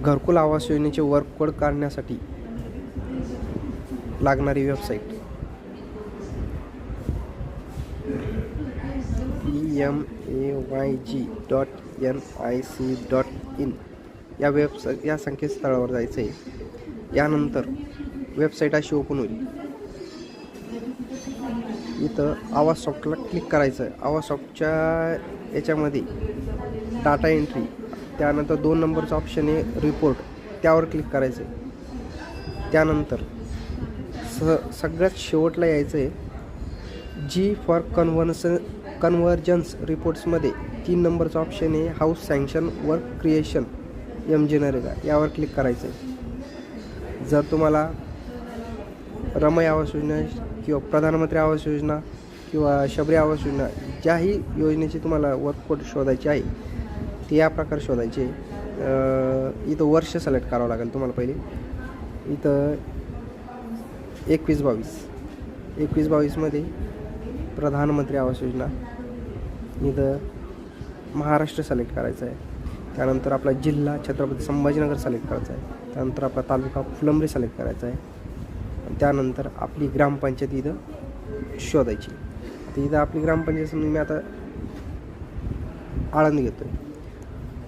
घरकुल आवास योजनेचे वर्क कोड काढण्यासाठी लागणारी वेबसाईट PMAYG.NIC.in या संकेतस्थळावर जायचं आहे. यानंतर वेबसाईट अशी ओपन होईल. इथं आवाज सॉफ्टला क्लिक करायचं आहे. आवाज सॉफ्टच्या याच्यामध्ये डाटा एंट्री, त्यानंतर 2 नंबरचं ऑप्शन आहे रिपोर्ट, त्यावर क्लिक करायचं आहे. त्यानंतर सगळ्यात शेवटला यायचं आहे. जी फॉर कन्व्हर्जन्स रिपोर्ट्समध्ये 3 नंबरचं ऑप्शन आहे house sanction work creation MG NREGA, यावर क्लिक करायचं आहे. जर तुम्हाला रमई आवास योजना किंवा प्रधानमंत्री आवास योजना किंवा शबरी आवास योजना ज्याही योजनेची तुम्हाला वर्क कोड शोधायची आहे ते या प्रकारे शोधायचे. इथं वर्ष सिलेक्ट करावं लागेल तुम्हाला पहिले. इथं 21-22मध्ये प्रधानमंत्री आवास योजना, इथं महाराष्ट्र सिलेक्ट करायचं आहे. त्यानंतर आपला जिल्हा छत्रपती संभाजीनगर सिलेक्ट करायचा आहे. त्यानंतर आपला तालुका फुलंब्री सिलेक्ट करायचा आहे. त्यानंतर आपली ग्रामपंचायत इथं शोधायची. आता इथं आपली ग्रामपंचायत समजून मी आता आळंद घेतो आहे.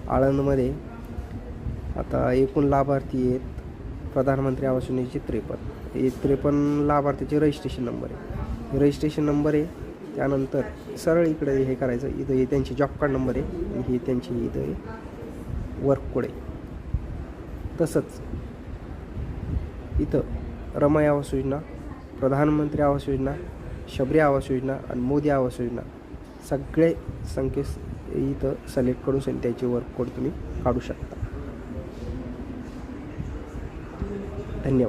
आळंदमध्ये आता एकूण लाभार्थी आहेत प्रधानमंत्री आवास योजनेचे 53 लाभार्थीचे रजिस्ट्रेशन नंबर आहे. रजिस्ट्रेशन नंबर आहे. त्यानंतर सरळ इकडे हे करायचं. इथं हे त्यांची जॉब कार्ड नंबर आहे आणि हे त्यांची इथं वर्क कोड आहे. तसंच इथं रमई आवास योजना, प्रधानमंत्री आवास योजना, शबरी आवास योजना आणि मोदी आवास योजना सगळे संकेत इथं सिलेक्ट करून त्याचे वर्क कोड तुम्ही काढू शकता. धन्यवाद.